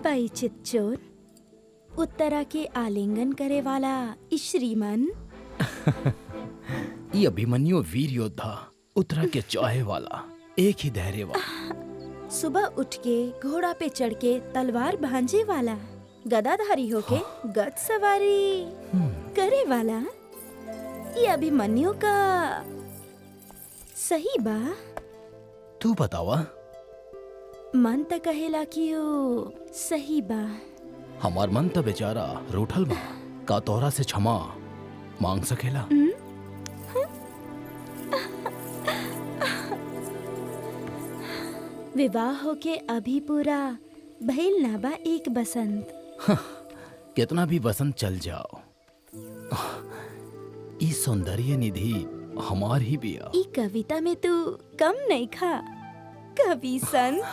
बाई चितचोर, उत्तरा के आलिंगन करे वाला श्रीमन। ये अभिमन्यु वीर योद्धा, उत्तरा के चाहे वाला, एक ही धैर्यवान। सुबह उठ के घोड़ा पे चढ़ के तलवार भांजे वाला, गदाधारी होके गद सवारी करे वाला। ये अभिमन्यु का सही बा? तू बतावा। मन त कहेला कि ओ सही बा। हमार मन त बेचारा रूठल बा, का तोहरा से क्षमा मांग सकेला? विवाह होके अभी पूरा भइल ना बा एक बसंत। कितना भी बसंत चल जाओ, ई सौंदर्य निधि हमार ही बिया। ई कविता में तू कम नहीं खा कवि संत।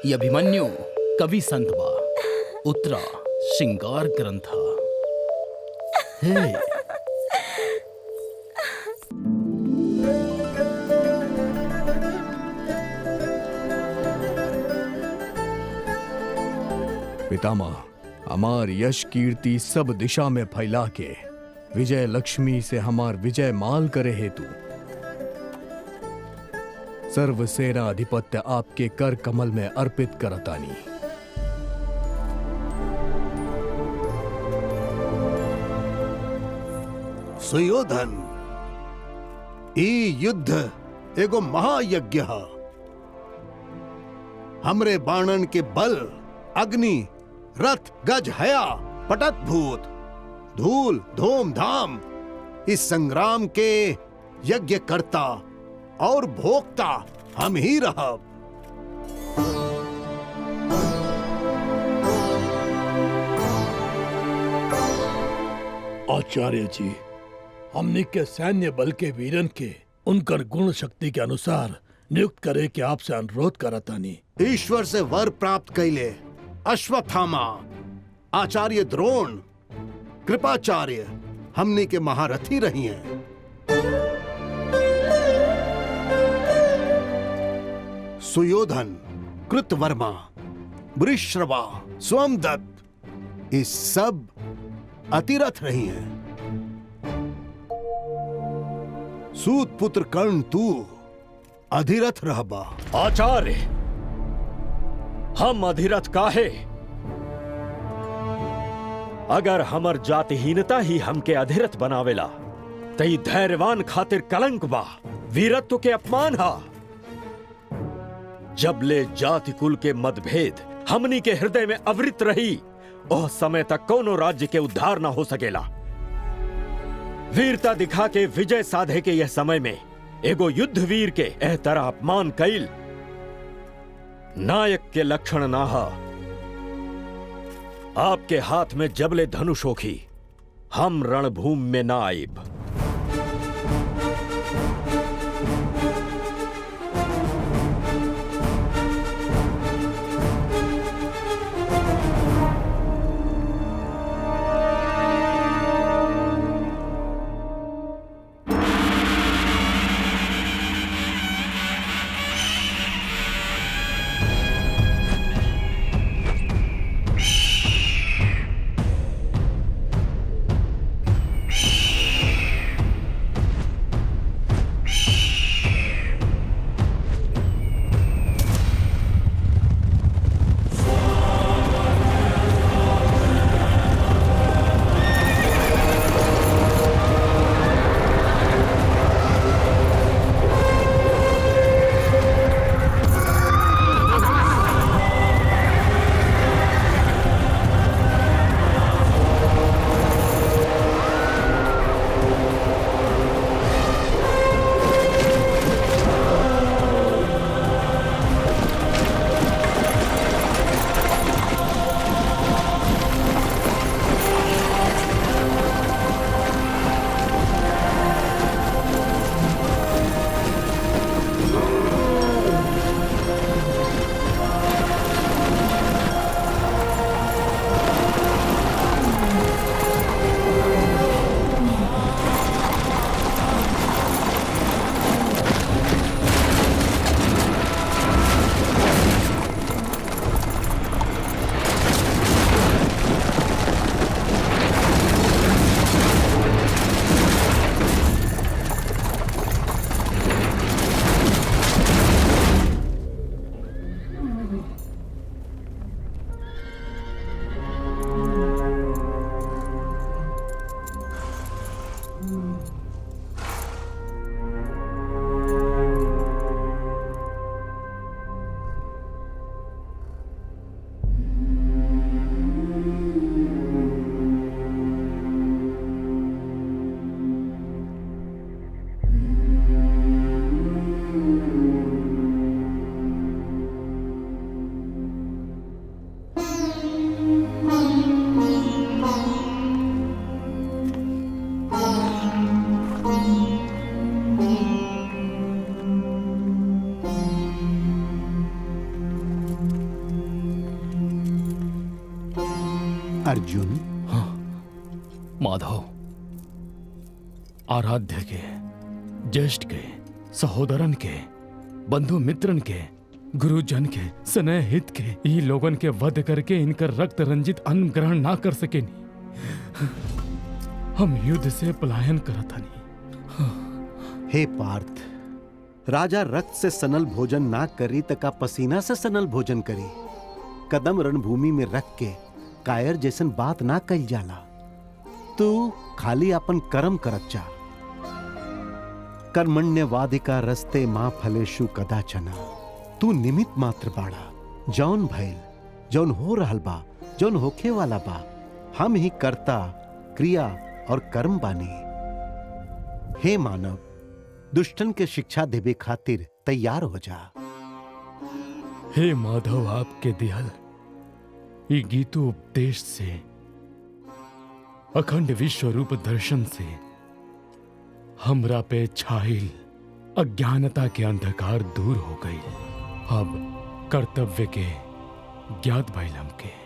ये अभिमन्यु कवि संत बा, उत्तरा श्रृंगार ग्रंथा। हे पितामह, हमार यश कीर्ति सब दिशा में फैला के विजय लक्ष्मी से हमार विजय माल करे हेतु सर्व सेना अधिपत्य आपके कर कमल में अर्पित करतानी। सुयोधन, ई युद्ध एगो महायज्ञ है। हमरे बाणन के बल, अग्नि, रथ, गज, हया, पटत भूत, धूल, धूम, धाम इस संग्राम के यज्ञ करता और भोक्ता हम ही रहब। आचार्य जी, हमने के सैन्य बल के वीरन के उनकर गुण शक्ति के अनुसार नियुक्त करे के आपसे अनुरोध करतानी। ईश्वर से वर प्राप्त कैले अश्वत्थामा, आचार्य द्रोण, कृपाचार्य हमने के महारथी रही हैं। सुयोधन, कृतवर्मा, वृषरवा, सोमदत्त ये सब अतिरथ रही हैं। सूत पुत्र कर्ण तू अधिरथ रहबा। आचार्य, हम अधिरथ काहे? अगर हमर जातिहीनता ही हमके अधिरथ बनावेला तई धैर्यवान खातिर कलंक बा, वीरत्व के अपमान हा। जब ले जाति कुल के मतभेद हमनी के हृदय में अवृत रही, ओह समय तक कोनो राज्य के उद्धार ना हो सकेला। वीरता दिखा के विजय साधे के यह समय में एगो युद्ध वीर के एह तरह अपमान कैल नायक के लक्षण ना हा। आपके हाथ में जबले धनुष होखी, हम रणभूमि में ना आइब। अर्जुन, माधव, आराध्य के, ज्येष्ठ के, सहोदरन के, बंधु मित्रन के, गुरुजन के, स्नेह हित के, ई लोगन के वध करके इनकर रक्त रंजित अन्न ग्रहण ना कर सके नी। हम युद्ध से पलायन करत हनी। हे पार्थ, राजा रक्त से सनल भोजन ना करी तका पसीना से सनल भोजन करी। कदम रणभूमि में रख के कायर जैसन बात ना कल जाला। तू खाली अपन कर्म करत जा। कर्मण्यवादिका रस्ते मां फलेषु कदाचन। तू निमित्त मात्र बाड़ा। जौन भइल, जौन हो रहल बा, जौन होखे वाला बा, हम ही कर्ता, क्रिया और कर्म बानी। हे मानव, दुष्टन के शिक्षा देवे खातिर तैयार हो जा। हे माधव, आपके दिहल ई गीतो उपदेश से, अखंड विश्व रूप दर्शन से हमरा पे छाइल अज्ञानता के अंधकार दूर हो गई। अब कर्तव्य के ज्ञात भइल हमके।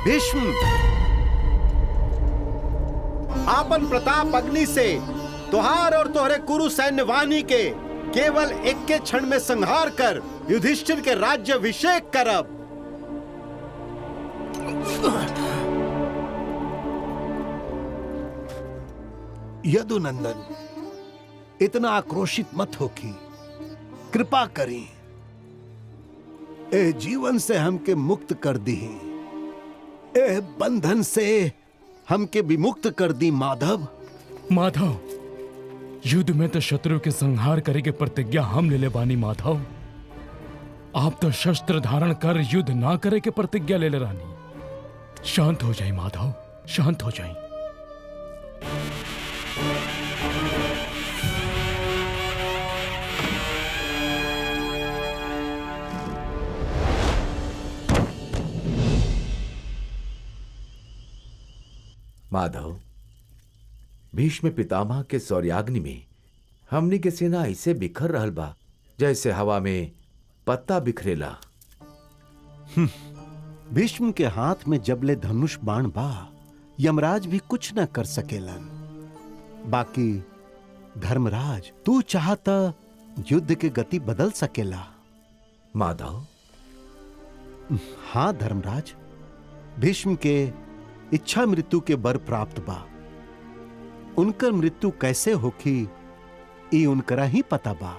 भीष्म, आपन प्रताप अग्नि से तुहार और तोहरे कुरु सैन्य वाहिनी के केवल एक के क्षण में संहार कर युधिष्ठिर के राज्य अभिषेक करब। यदुनंदन, इतना आक्रोशित मत होकी, कृपा करी, ए जीवन से हमके मुक्त कर दी, ए बंधन से हमके विमुक्त कर दी। माधव, माधव, युद्ध में तो शत्रु के संहार करे के प्रतिज्ञा हम ले ले बानी माधव। आप तो शस्त्र धारण कर युद्ध ना करे के प्रतिज्ञा ले ले रानी। शांत हो जाए माधव, शांत हो जाए। माधव, भीष्म पितामह के शौर्याग्नि में हमनी के सेना ऐसे बिखर रहल बा जैसे हवा में पत्ता बिखरेला। भीष्म के हाथ में जबले धनुष बाण बा, यमराज भी कुछ न कर सकेलन। बाकी धर्मराज, तू चाहता युद्ध के गति बदल सकेला। माधव, हाँ धर्मराज, भीष्म के इच्छा मृत्यु के बर प्राप्त बा। उनकर मृत्यु कैसे होखी ई उनकरा ही पता बा।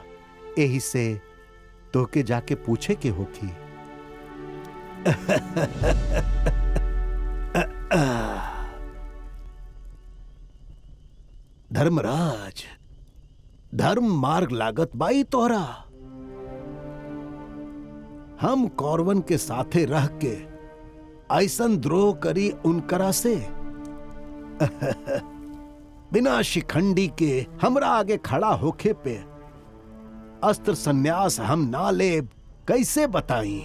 एही से तोके जाके पूछे के होखी। धर्मराज, धर्म मार्ग लागत बाई तोहरा। हम कौरवन के साथे रह के ऐसन द्रोह करी उनकरा से। बिना शिखंडी के हमरा आगे खड़ा होखे पे अस्त्र संन्यास हम ना लेब, कैसे बताई?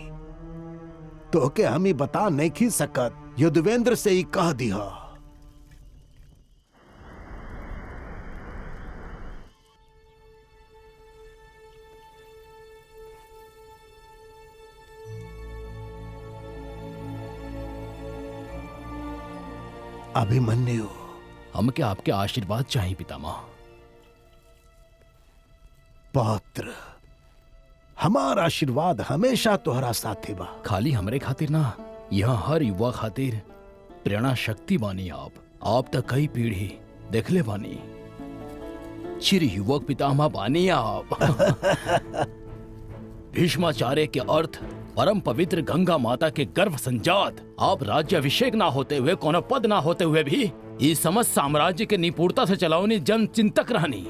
तो के हम ही बता नहीं सकत, युद्धवेंद्र से ही कह दिया। अभिमन्यु, हमके आपके आशीर्वाद चाहिए पितामह। पौत्र, हमारा आशीर्वाद हमेशा तोहरा साथे बा। खाली हमरे खातिर ना, यहाँ हर युवा खातिर प्रेरणा शक्ति बानी आप तक कई पीढ़ी देखले बानी। चिर युवक पितामह बानी आप। भीष्माचार्य के अर्थ परम पवित्र गंगा माता के गर्भ संजात। आप राज्याभिषेक ना होते हुए, कोनो पद ना होते हुए भी इस समस्त साम्राज्य के निपुणता से चलाओनी जन चिंतक रहनी।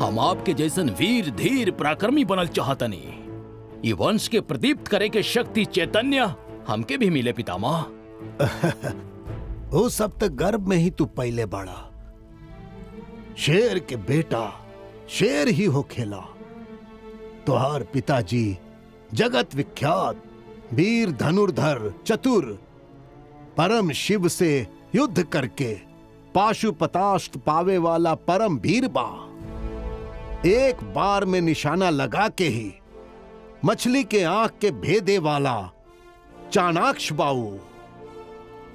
हम आपके जैसन वीर धीर पराक्रमी बनल चाहतनी। ये वंश के प्रदीप्त करे के शक्ति चैतन्य हमके भी मिले पितामह। वो सब तक गर्भ में ही तू पहले बड़ा। शेर के बेटा शेर ही हो खेला। तुहार पिताजी जगत विख्यात वीर धनुर्धर चतुर परम शिव से युद्ध करके पाशुपतास्त्र पावे वाला परम वीर बा। एक बार में निशाना लगा के ही मछली के आंख के भेदे वाला चाणाक्ष बाऊ।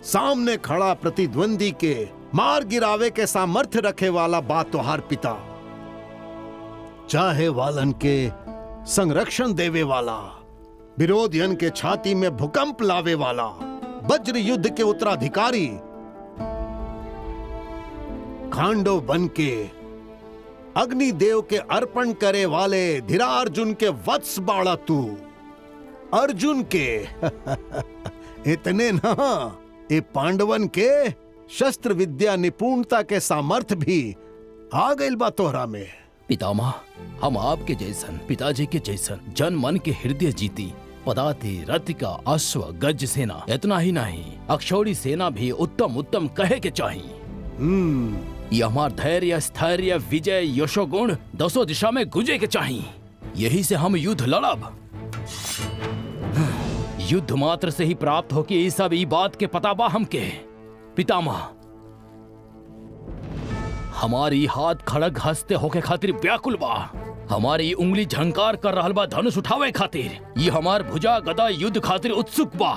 सामने खड़ा प्रतिद्वंदी के मार गिरावे के सामर्थ्य रखे वाला बा तुहार पिता। चाहे वालन के संरक्षण देवे वाला, विरोधियन के छाती में भूकंप लावे वाला, वज्र युद्ध के उत्तराधिकारी, खांडव बन के अग्निदेव के अर्पण करे वाले धीरार्जुन के वत्स बाड़ा तू। अर्जुन के इतने ना, ये पांडवन के शस्त्र विद्या निपुणता के सामर्थ्य भी आ गइल बा तोहरा में। पितामह, हम आपके जैसन पिताजी के जैसन जन मन के हृदय जीती पदाति रथिका अश्व गज सेना, इतना ही नहीं अक्षौड़ी सेना भी उत्तम उत्तम कहे के चाहिए। ये हमार धैर्य स्थैर्य विजय यशोगुण दसों दिशा में गुजे के चाहिए। यही से हम युद्ध लड़ब। युद्ध मात्र से ही प्राप्त हो कि ये सब ई बात के पता बा हमके। पितामह, हमारी हाथ खड़ग हंसते होके खातिर व्याकुल बा। हमारी उंगली झंकार कर रहल बा धनुष उठावे खातिर। ये हमार भुजा गदा युद्ध खातिर उत्सुक बा।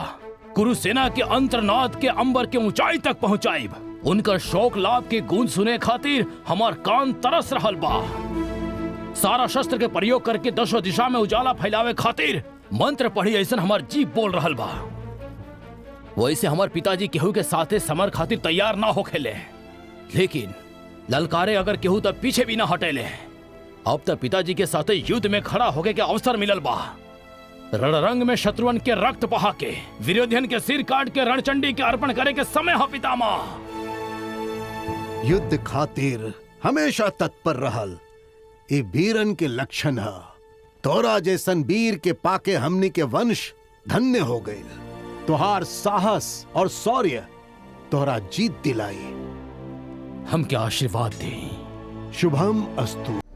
कुरु सेना के अंतर्नाद के अंबर के ऊंचाई तक पहुंचाइब। उनका शौक लाभ के गूंज सुने खातिर हमार कान तरस रहल बा। सारा शस्त्र के प्रयोग करके दसों दिशा में उजाला फैलावे खातिर मंत्र पढ़ी ऐसन हमार जीभ बोल रहल बा। वैसे हमार पिताजी केहू के साथे समर खातिर तैयार ना हो खेले, लेकिन ललकारे अगर केहू तब पीछे भी ना हटेले। अब तक पिताजी के साथे युद्ध में खड़ा होके के अवसर मिलल बा। रणरंग में शत्रुअन के रक्त बहा के विरोधियन के सिर काट के रणचंडी के अर्पण करे के समय हो पितामह। युद्ध खातिर हमेशा तत्पर रहल ई वीरन के लक्षण है। तोरा जैसन वीर के पाके हमनी के वंश धन्य हो गए। तोहार साहस और शौर्य तोहरा जीत दिलाई। हमके आशीर्वाद दें। शुभम अस्तु।